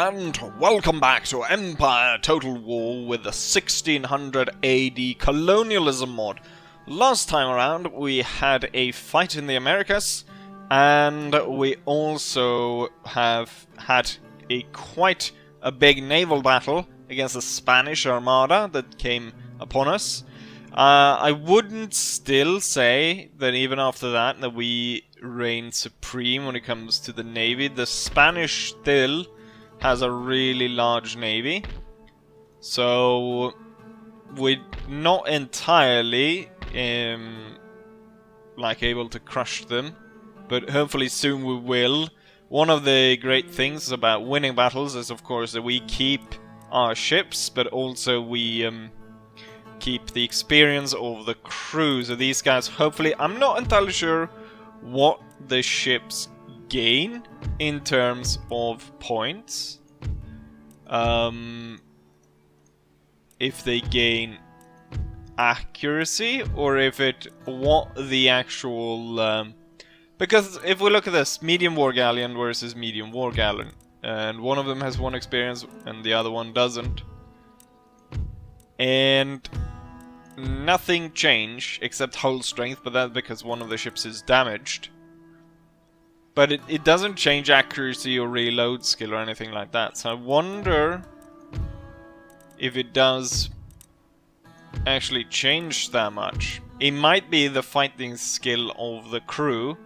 and welcome back to Empire Total War with the 1600 AD Colonialism mod. Last time around we had a fight in the Americas, and we also have had quite a big naval battle against the Spanish Armada that came upon us. I wouldn't still say that even after that we reign supreme when it comes to the navy. The Spanish still has a really large navy, so we're not entirely able to crush them, but hopefully soon we will. One of the great things about winning battles is of course that we keep our ships, but also we keep the experience of the crew. So these guys, hopefully, I'm not entirely sure what the ships gain in terms of points. If they gain accuracy, or if what the actual because if we look at this, medium war galleon versus medium war galleon, and one of them has 1 experience and the other one doesn't, and nothing changed except hull strength, but that's because one of the ships is damaged. But it doesn't change accuracy or reload skill or anything like that. So I wonder if it does actually change that much. It might be the fighting skill of the crew,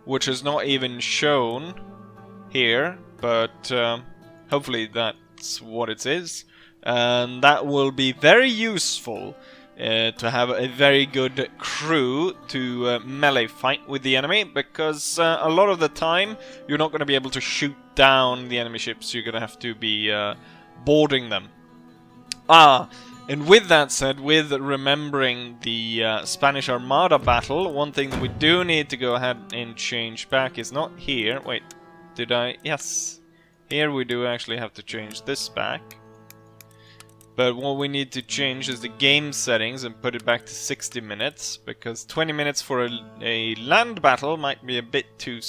which is not even shown here, but hopefully that's what it is. And that will be very useful to have a very good crew to melee fight with the enemy, because a lot of the time you're not going to be able to shoot down the enemy ships. You're going to have to be boarding them. And with that said, with remembering the Spanish Armada battle, one thing that we do need to go ahead and change back is not here. Wait, did I? Yes. Here we do actually have to change this back. But what we need to change is the game settings and put it back to 60 minutes, because 20 minutes for a land battle might be a bit too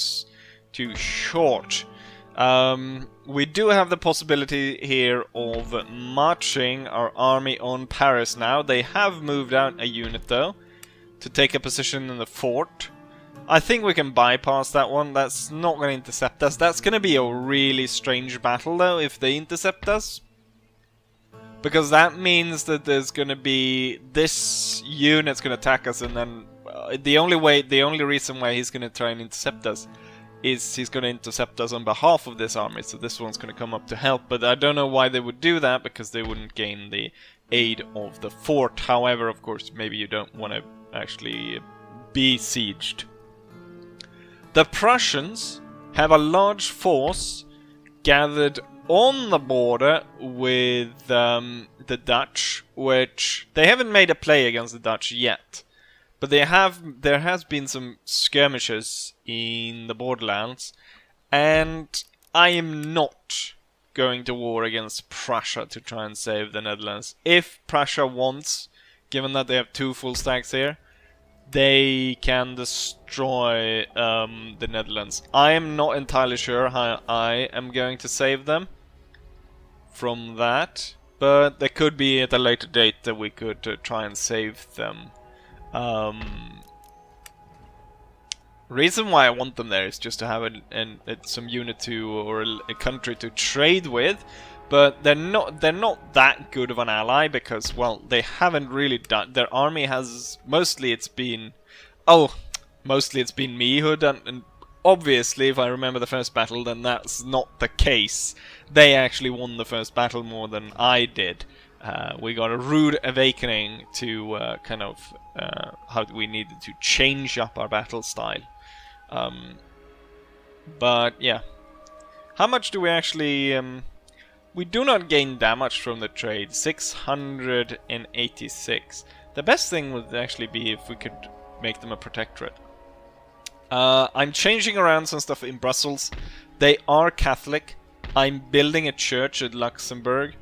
short. We do have the possibility here of marching our army on Paris now. They have moved out a unit though to take a position in the fort. I think we can bypass that one. That's not going to intercept us. That's going to be a really strange battle though if they intercept us, because that means that there's going to be this unit's going to attack us, and then the only reason why he's going to try and intercept us is he's going to intercept us on behalf of this army, so this one's going to come up to help. But I don't know why they would do that, because they wouldn't gain the aid of the fort. However, of course, maybe you don't want to actually be sieged. The Prussians have a large force gathered on the border with the Dutch, which they haven't made a play against the Dutch yet, but there has been some skirmishes in the borderlands, and I am not going to war against Prussia to try and save the Netherlands. If Prussia wants, given that they have 2 full stacks here, they can destroy the Netherlands. I am not entirely sure how I am going to save them from that, but there could be at a later date that we could try and save them. Reason why I want them there is just to have some unit to, or a country to trade with, but they're not that good of an ally, because, well, they haven't really done. Their army has mostly it's been Mehud, and obviously, if I remember the first battle, then that's not the case. They actually won the first battle more than I did. We got a rude awakening to how we needed to change up our battle style. But yeah, how much do we actually? We do not gain damage from the trade. 686. The best thing would actually be if we could make them a protectorate. I'm changing around some stuff in Brussels. They are Catholic. I'm building a church at Luxembourg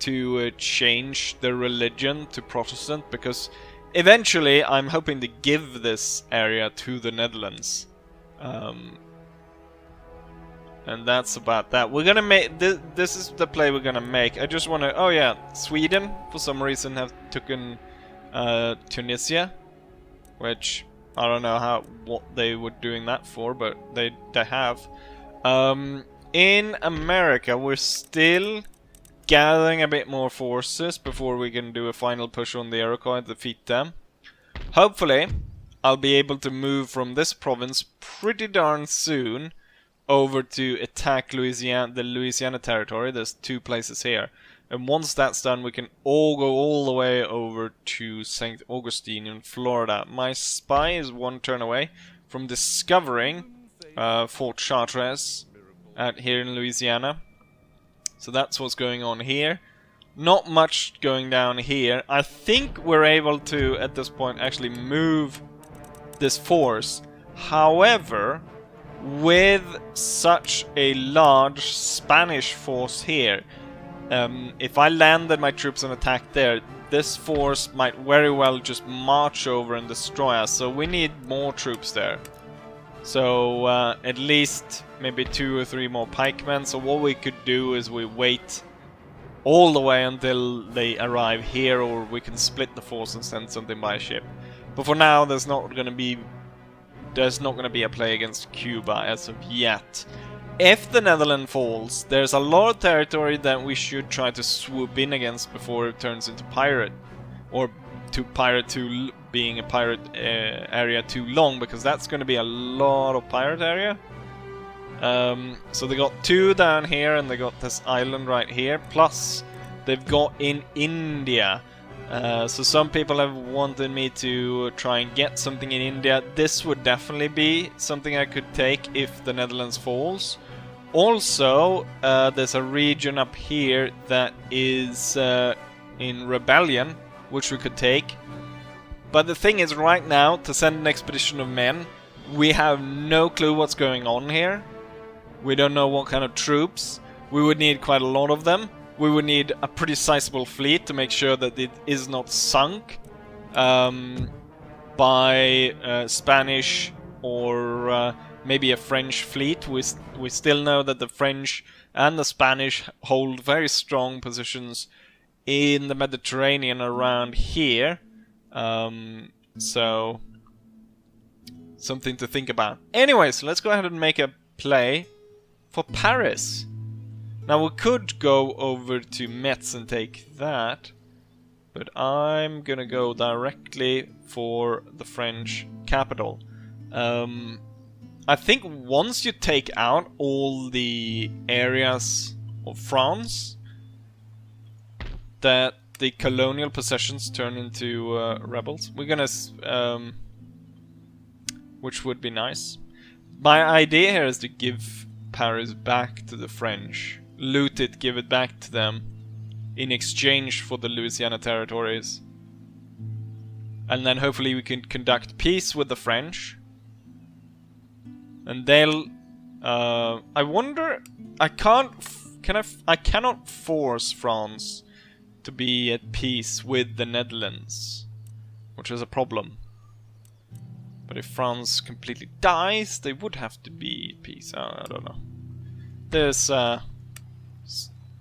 to change their religion to Protestant, because eventually I'm hoping to give this area to the Netherlands. And that's about that. We're gonna make this is the play we're gonna make. I just wanna. Oh yeah, Sweden for some reason have taken Tunisia, which I don't know what they were doing that for, but they have. In America, we're still gathering a bit more forces before we can do a final push on the Iroquois and defeat them. Hopefully, I'll be able to move from this province pretty darn soon over to attack Louisiana, the Louisiana territory. There's 2 places here. And once that's done, we can all go all the way over to St. Augustine in Florida. My spy is 1 turn away from discovering Fort Chartres here in Louisiana. So that's what's going on here. Not much going down here. I think we're able to, at this point, actually move this force. However, with such a large Spanish force here, if I landed my troops and attacked there, this force might very well just march over and destroy us. So we need more troops there. So at least maybe 2 or 3 more pikemen. So what we could do is we wait all the way until they arrive here, or we can split the force and send something by ship. But for now, there's not going to be a play against Cuba as of yet. If the Netherlands falls, there's a lot of territory that we should try to swoop in against before it turns into pirate, or to pirate to being a pirate area too long, because that's going to be a lot of pirate area. So they got 2 down here, and they got this island right here. Plus, they've got in India. So some people have wanted me to try and get something in India. This would definitely be something I could take if the Netherlands falls. Also, there's a region up here that is in rebellion, which we could take. But the thing is, right now, to send an expedition of men, we have no clue what's going on here. We don't know what kind of troops. We would need quite a lot of them. We would need a pretty sizable fleet to make sure that it is not sunk by Spanish or maybe a French fleet. We still know that the French and the Spanish hold very strong positions in the Mediterranean around here. So, something to think about. Anyways, let's go ahead and make a play for Paris. Now, we could go over to Metz and take that, but I'm gonna go directly for the French capital. I think once you take out all the areas of France, that the colonial possessions turn into rebels. We're gonna, which would be nice. My idea here is to give Paris back to the French, loot it, give it back to them, in exchange for the Louisiana territories, and then hopefully we can conduct peace with the French, and they'll. I wonder. I cannot force France to be at peace with the Netherlands, which is a problem. But if France completely dies, they would have to be at peace. I don't know. There's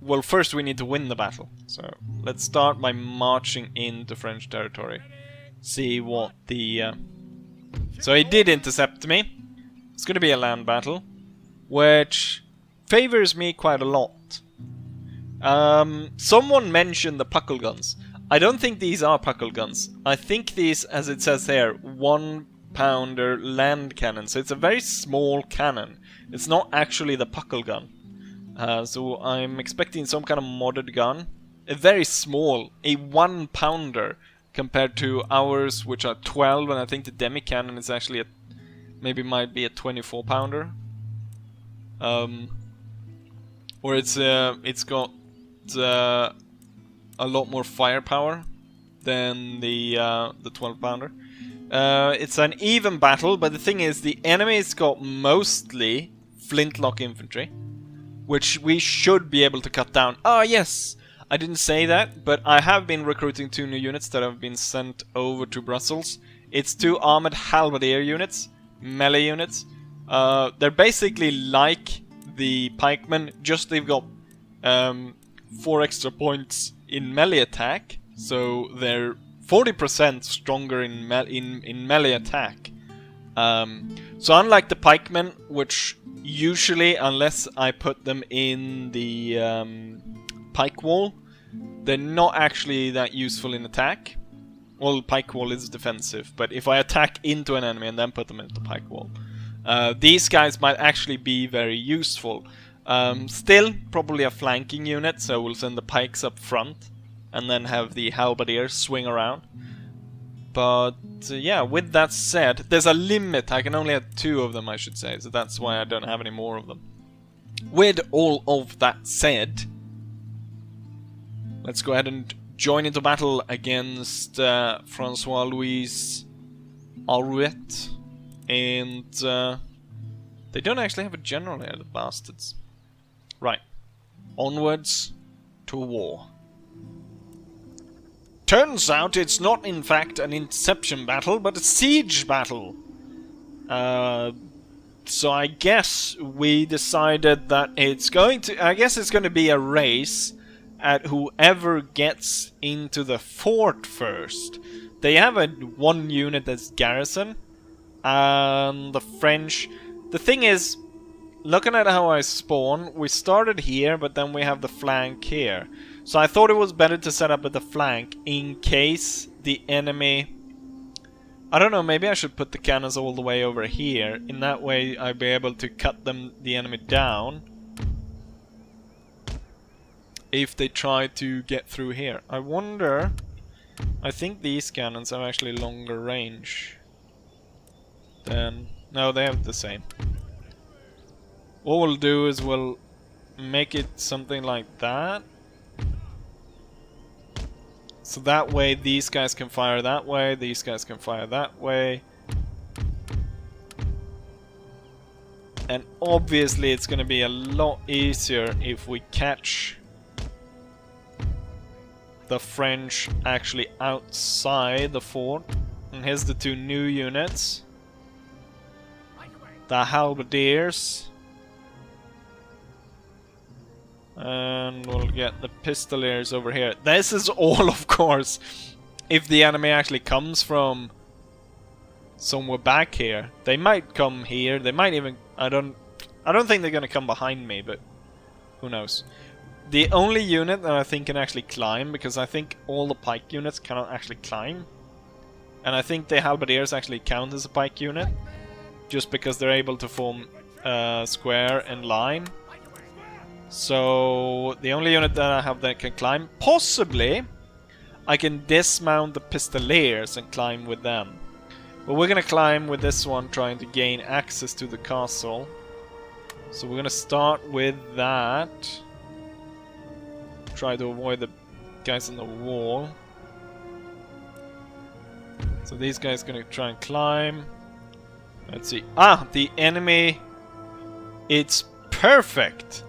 well, first we need to win the battle. So let's start by marching into French territory. See what the so he did intercept me. It's going to be a land battle, which favors me quite a lot. Someone mentioned the puckle guns. I don't think these are puckle guns. I think these, as it says here, 1-pounder land cannon. So it's a very small cannon. It's not actually the puckle gun. So I'm expecting some kind of modded gun. A very small, a 1-pounder compared to ours, which are 12, and I think the demi cannon is actually maybe might be a 24-pounder. Or it's got a lot more firepower than the 12-pounder. It's an even battle, but the thing is, the enemy's got mostly flintlock infantry, which we should be able to cut down. Ah, yes! I didn't say that, but I have been recruiting 2 new units that have been sent over to Brussels. It's 2 armored halberdier units, melee units. They're basically like the pikemen, just they've got 4 extra points in melee attack, so they're 40% stronger in melee attack. So unlike the pikemen, which usually, unless I put them in the pike wall, they're not actually that useful in attack. Well, pike wall is defensive, but if I attack into an enemy and then put them into pike wall, these guys might actually be very useful. Still, probably a flanking unit, so we'll send the pikes up front and then have the halberdiers swing around. But yeah, with that said, there's a limit. I can only have 2 of them, I should say, so that's why I don't have any more of them. With all of that said, let's go ahead and join into battle against Francois-Louis Arouet. And they don't actually have a general here, the bastards. Right. Onwards to war. Turns out it's not in fact an interception battle, but a siege battle. So I guess we decided that it's going to... I guess it's going to be a race at whoever gets into the fort first. They have a 1 unit that's garrison. And the French... The thing is, looking at how I spawn, we started here, but then we have the flank here. So I thought it was better to set up at the flank in case the enemy... I don't know, maybe I should put the cannons all the way over here. In that way I'd be able to cut the enemy down if they try to get through here. I wonder... I think these cannons have actually longer range than... No, they have the same. What we'll do is we'll make it something like that. So that way these guys can fire that way, these guys can fire that way. And obviously it's going to be a lot easier if we catch the French actually outside the fort. And here's the 2 new units. The halberdiers. And we'll get the pistoliers over here. This is all, of course, if the enemy actually comes from somewhere back here. They might come here. They might even... I don't think they're gonna come behind me, but who knows. The only unit that I think can actually climb, because I think all the pike units cannot actually climb, and I think the halberdiers actually count as a pike unit, just because they're able to form square and line. So the only unit that I have that can climb, possibly I can dismount the pistoliers and climb with them. But we're gonna climb with this one, trying to gain access to the castle. So we're gonna start with that. Try to avoid the guys on the wall. So these guys are gonna try and climb. Let's see. Ah, the enemy. It's perfect.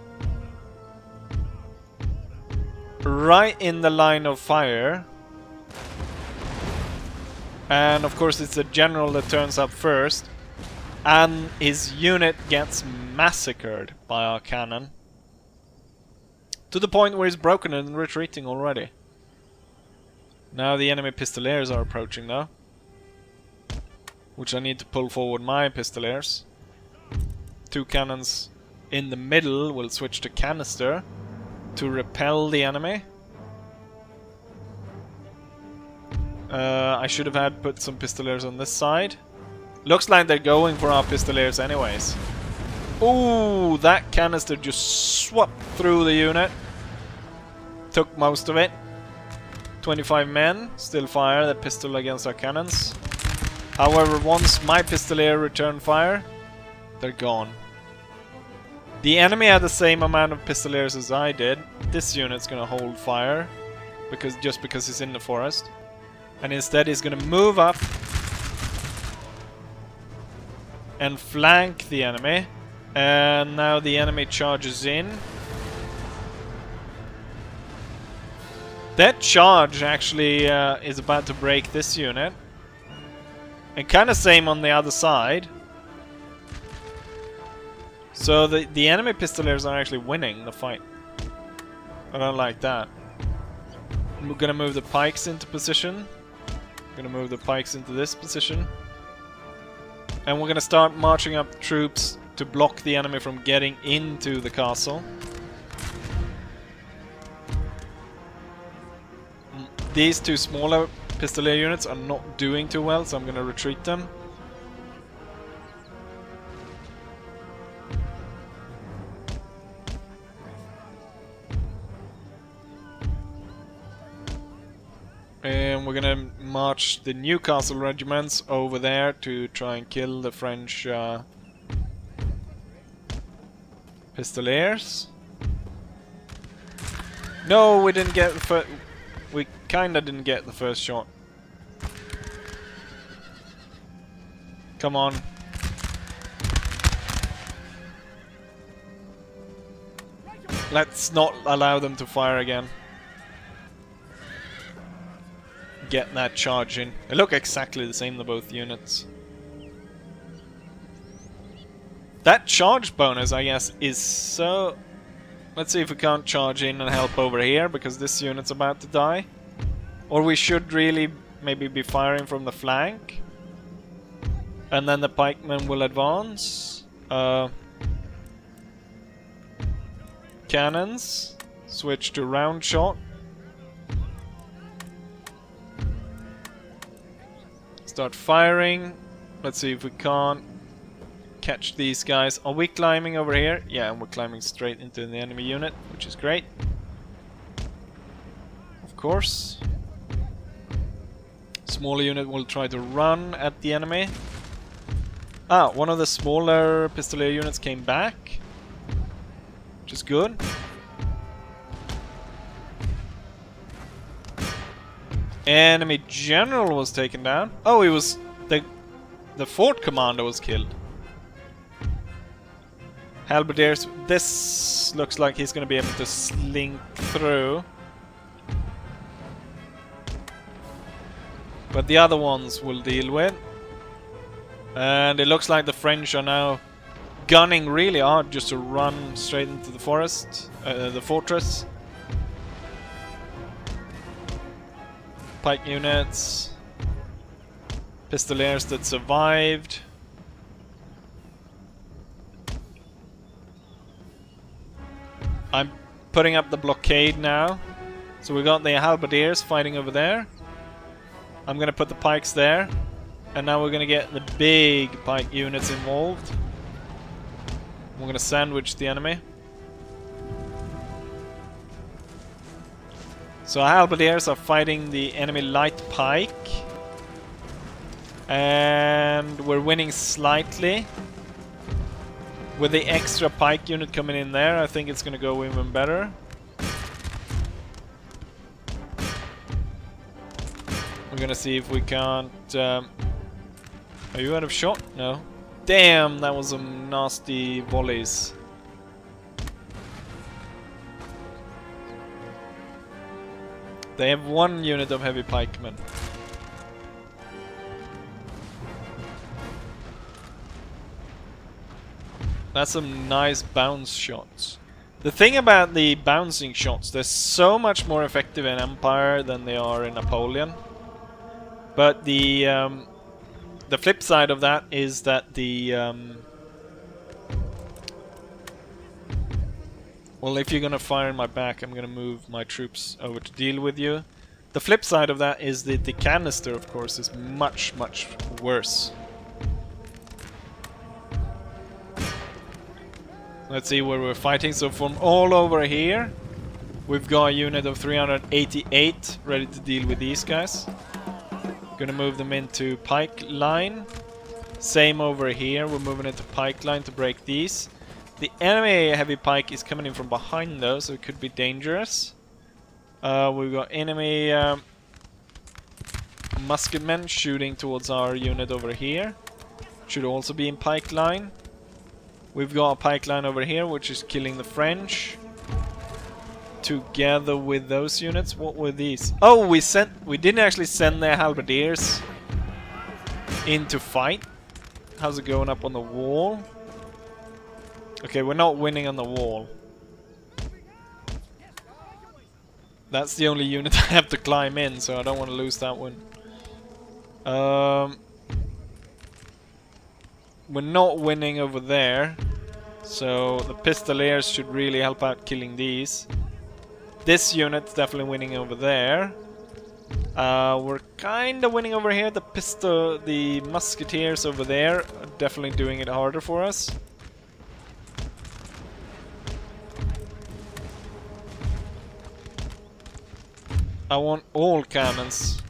Right in the line of fire. And of course it's the general that turns up first. And his unit gets massacred by our cannon. To the point where he's broken and retreating already. Now the enemy pistoliers are approaching though. Which I need to pull forward my pistoliers. 2 cannons in the middle will switch to canister to repel the enemy. I should have had put some pistoliers on this side. Looks like they're going for our pistoliers anyways. Ooh, that canister just swept through the unit. Took most of it. 25 men still fire the pistol against our cannons. However, once my pistolier return fire, they're gone. The enemy had the same amount of pistoliers as I did. This unit's gonna hold fire just because he's in the forest. And instead he's gonna move up and flank the enemy. And now the enemy charges in. That charge actually is about to break this unit. And kinda same on the other side. So the enemy pistoliers are actually winning the fight. I don't like that. We're gonna move the pikes into position. We're gonna move the pikes into this position. And we're gonna start marching up troops to block the enemy from getting into the castle. These two smaller pistolier units are not doing too well, so I'm gonna retreat them. And we're gonna march the Newcastle regiments over there to try and kill the French pistoliers. No, we didn't get the first. We kinda didn't get the first shot. Come on. Let's not allow them to fire again. Get that charge in. They look exactly the same, the both units. That charge bonus, I guess, is so... Let's see if we can't charge in and help over here, because this unit's about to die. Or we should really maybe be firing from the flank. And then the pikemen will advance. Cannons. Switch to round shot. Start firing. Let's see if we can't catch these guys. Are we climbing over here? Yeah, and we're climbing straight into the enemy unit, which is great. Of course. Smaller unit will try to run at the enemy. Ah, one of the smaller pistolier units came back, which is good. Enemy general was taken down. Oh, he was... The fort commander was killed. Halberdiers, this looks like he's going to be able to slink through. But the other ones we'll deal with. And it looks like the French are now gunning really hard just to run straight into the forest, the fortress. Pike units. Pistoliers that survived. I'm putting up the blockade now. So we got the halberdiers fighting over there. I'm gonna put the pikes there. And now we're gonna get the big pike units involved. We're gonna sandwich the enemy. So halberdiers are fighting the enemy light pike. And we're winning slightly. With the extra pike unit coming in there, I think it's gonna go even better. We're gonna see if we can't... are you out of shot? No. Damn, that was some nasty volleys. They have one unit of heavy pikemen. That's some nice bounce shots. The thing about the bouncing shots, they're so much more effective in Empire than they are in Napoleon. But the flip side of that is that the... well, if you're gonna fire in my back, I'm gonna move my troops over to deal with you. The flip side of that is that the canister, of course, is much, much worse. Let's see where we're fighting. So from all over here, we've got a unit of 388 ready to deal with these guys. Gonna move them into pike line. Same over here, we're moving into pike line to break these. The enemy heavy pike is coming in from behind though, so it could be dangerous. We've got enemy musketmen shooting towards our unit over here. Should also be in pike line. We've got a pike line over here, which is killing the French. Together with those units, what were these? Oh, we didn't actually send their halberdiers in to fight. How's it going up on the wall? Okay, we're not winning on the wall. That's the only unit I have to climb in, so I don't want to lose that one. We're not winning over there, so the Pistoliers should really help out killing these. This unit's definitely winning over there. We're kind of winning over here. The Musketeers over there are definitely doing it harder for us. I want all cannons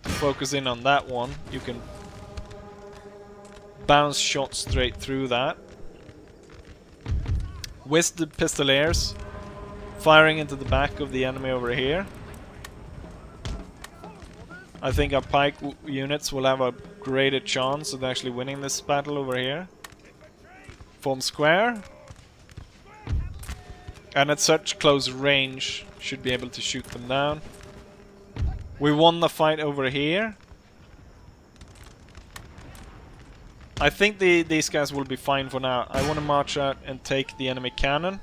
to focus in on that one. You can bounce shots straight through that. With the Pistoliers firing into the back of the enemy over here. I think our pike units will have a greater chance of actually winning this battle over here. Form square. And at such close range, should be able to shoot them down. We won the fight over here. I think these guys will be fine for now. I want to march out and take the enemy cannon.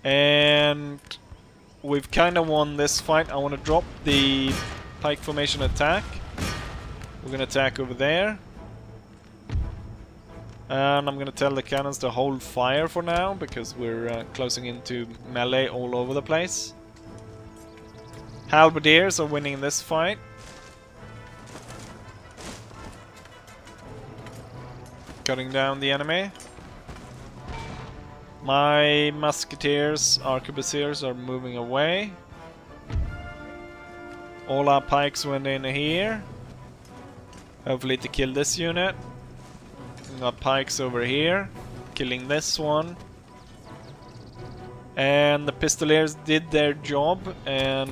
And we've kind of won this fight. I want to drop the pike formation attack. We're going to attack over there. And I'm going to tell the cannons to hold fire for now, because we're closing into melee all over the place. Halberdiers are winning this fight. Cutting down the enemy. My Musketeers, Arquebusiers are moving away. All our pikes went in here. Hopefully to kill this unit. Got pikes over here, killing this one. And the Pistoliers did their job and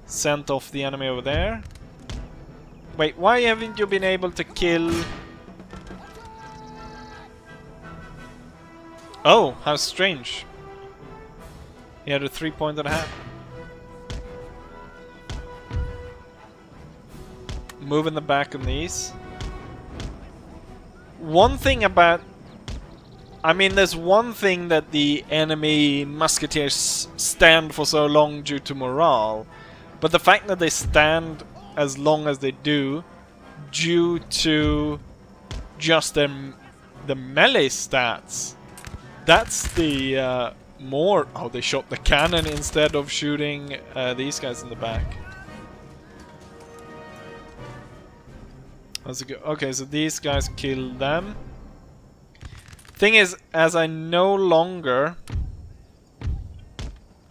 sent off the enemy over there. Wait, why haven't you been able to kill... Oh, how strange. He had a 3-pointed hat. Move in the back on these. One thing about... I mean, there's one thing that the enemy Musketeers stand for so long due to morale. But the fact that they stand as long as they do due to just the melee stats. That's the more... Oh, they shot the cannon instead of shooting these guys in the back. Okay, so these guys killed them. Thing is, as I no longer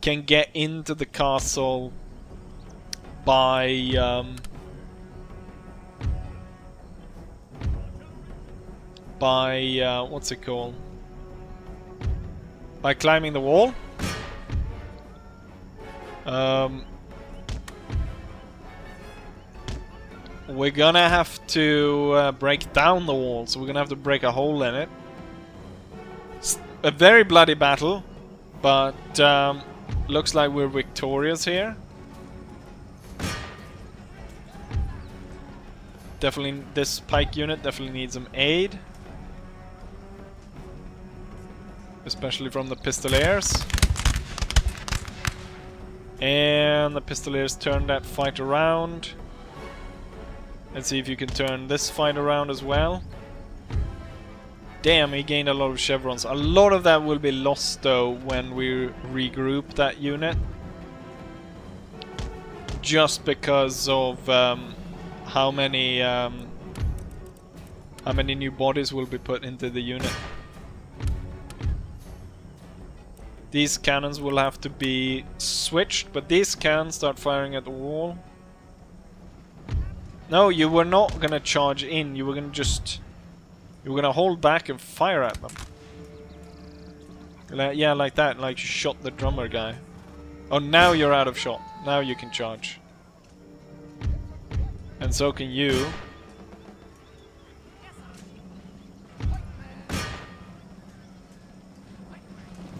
can get into the castle by what's it called? By climbing the wall. We're gonna have to break down the wall, so we're gonna have to break a hole in it. A very bloody battle, but looks like we're victorious here. Definitely, this pike unit definitely needs some aid. Especially from the Pistoliers. And the Pistoliers turn that fight around. Let's see if you can turn this fight around as well. Damn, he gained a lot of chevrons. A lot of that will be lost though when we regroup that unit. Just because of how many new bodies will be put into the unit. These cannons will have to be switched, but these can start firing at the wall. No, you were not gonna charge in, you were gonna just... You were gonna hold back and fire at them. Yeah, like that, like you shot the drummer guy. Oh, now you're out of shot. Now you can charge. And so can you.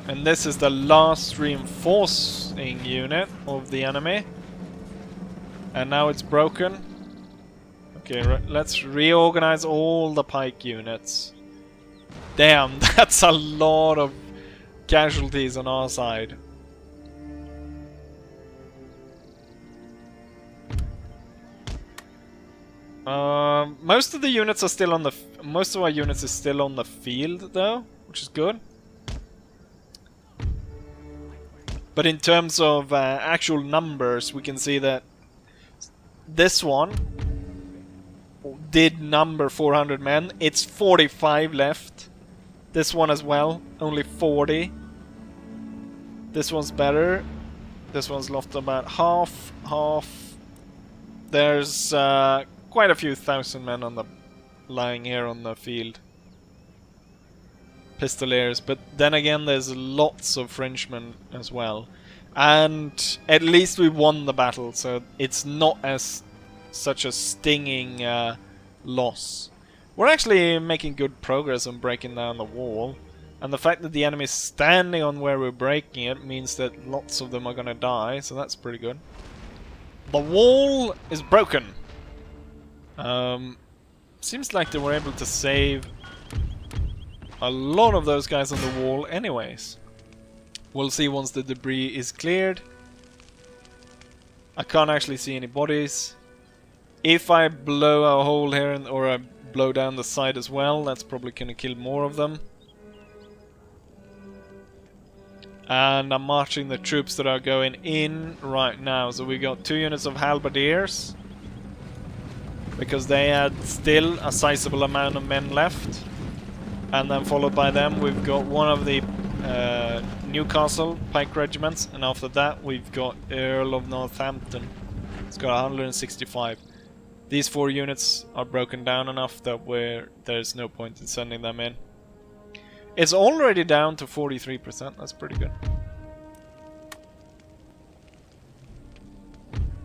And this is the last reinforcing unit of the enemy. And now it's broken. Okay, let's reorganize all the pike units. Damn, that's a lot of casualties on our side. Most of the units are still on the. Most of our units is still on the field, though, which is good. But in terms of actual numbers, we can see that this one did number 400 men. It's 45 left. This one as well, only 40. This one's better. This one's lost about half. There's quite a few thousand men on the lying here on the field. Pistoliers, but then again there's lots of Frenchmen as well. And at least we won the battle, so it's not as such a stinging loss. We're actually making good progress on breaking down the wall. And the fact that the enemy is standing on where we're breaking it means that lots of them are gonna die, so that's pretty good. The wall is broken. Seems like they were able to save a lot of those guys on the wall anyways. We'll see once the debris is cleared. I can't actually see any bodies. If I blow a hole here or I blow down the side as well, that's probably gonna kill more of them. And I'm marching the troops that are going in right now. So we got 2 units of halberdiers, because they had still a sizable amount of men left. And then followed by them we've got one of the Newcastle pike regiments, and after that we've got Earl of Northampton. It's got 165. These 4 units are broken down enough that there's no point in sending them in. It's already down to 43%, that's pretty good.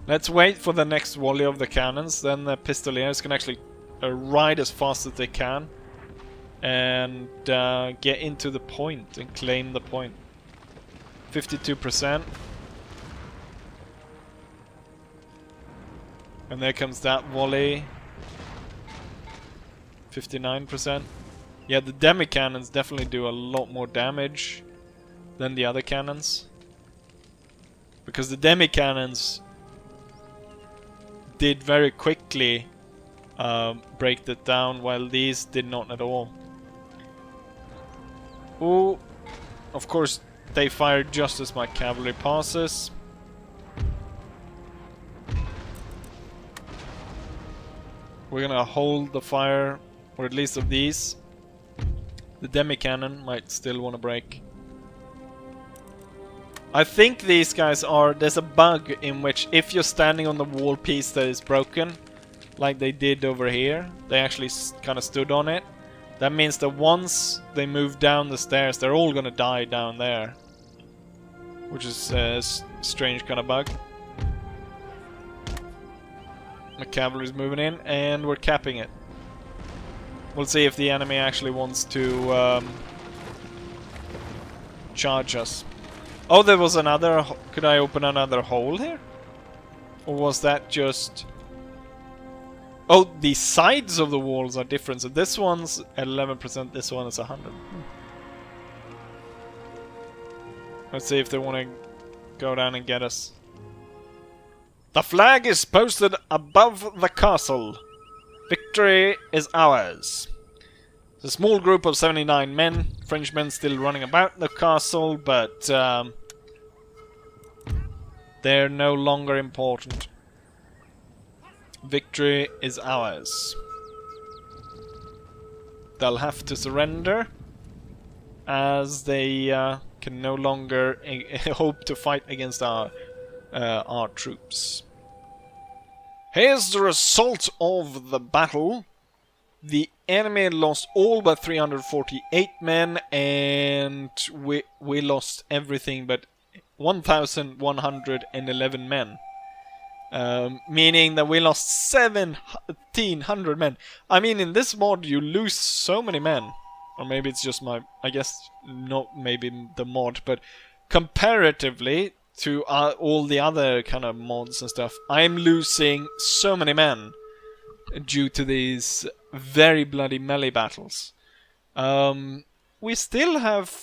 Let's wait for the next volley of the cannons, then the pistoliers can actually ride as fast as they can and get into the point and claim the point. 52%. And there comes that volley. 59%. Yeah, the demi cannons definitely do a lot more damage than the other cannons, because the demi cannons did very quickly break that down, while these did not at all. Oh, of course they fired just as my cavalry passes. We're gonna hold the fire, or at least of these. The demi-cannon might still want to break. I think these guys are... There's a bug in which if you're standing on the wall piece that is broken, like they did over here, they actually kind of stood on it. That means that once they move down the stairs, they're all gonna die down there. Which is a strange kind of bug. The cavalry's moving in, and we're capping it. We'll see if the enemy actually wants to charge us. Oh, there was another... Could I open another hole here? Or was that just... Oh, the sides of the walls are different. So this one's at 11%, this one is 100. Let's see if they want to go down and get us. The flag is posted above the castle. Victory is ours. It's a small group of 79 men. Frenchmen still running about the castle, but they're no longer important. Victory is ours. They'll have to surrender, as they can no longer hope to fight against our troops. Here's the result of the battle. The enemy lost all but 348 men, and we lost everything but 1,111 men. Meaning that we lost 1,700 men. I mean, in this mod you lose so many men. Or maybe it's just my... I guess not maybe the mod, but comparatively to all the other kind of mods and stuff, I'm losing so many men. due to these very bloody melee battles. We still have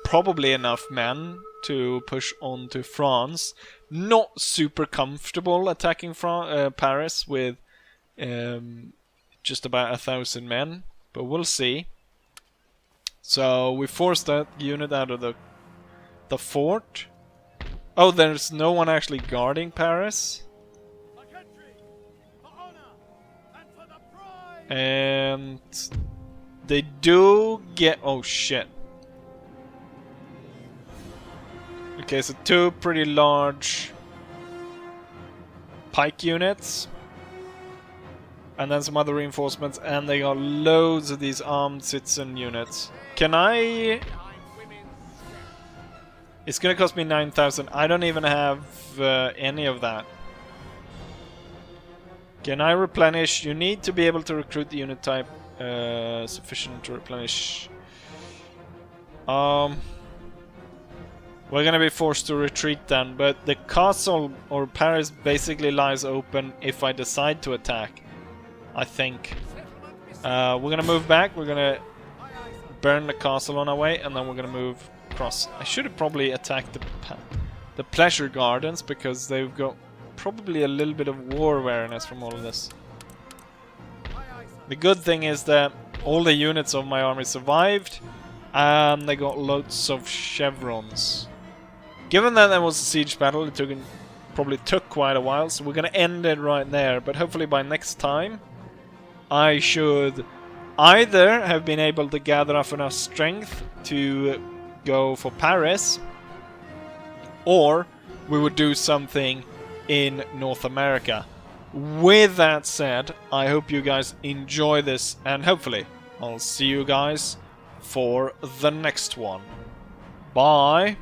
probably enough men to push on to France. Not super comfortable attacking Paris with just about 1,000 men, but we'll see. So we forced that unit out of the fort. Oh, there's no one actually guarding Paris. And they do get... oh shit. Okay, so 2 pretty large pike units. And then some other reinforcements, and they got loads of these armed citizen units. Can I... it's gonna cost me 9,000. I don't even have any of that. Can I replenish? You need to be able to recruit the unit type sufficient to replenish. We're gonna be forced to retreat then, but the castle or Paris basically lies open if I decide to attack. I think. We're gonna move back, we're gonna burn the castle on our way, and then we're gonna move across. I should have probably attacked the pleasure gardens, because they've got probably a little bit of war awareness from all of this. The good thing is that all the units of my army survived, and they got loads of chevrons. Given that there was a siege battle, it probably took quite a while, so we're gonna end it right there, but hopefully by next time I should either have been able to gather up enough strength to go for Paris, or we would do something in North America. With that said, I hope you guys enjoy this, and hopefully I'll see you guys for the next one. Bye!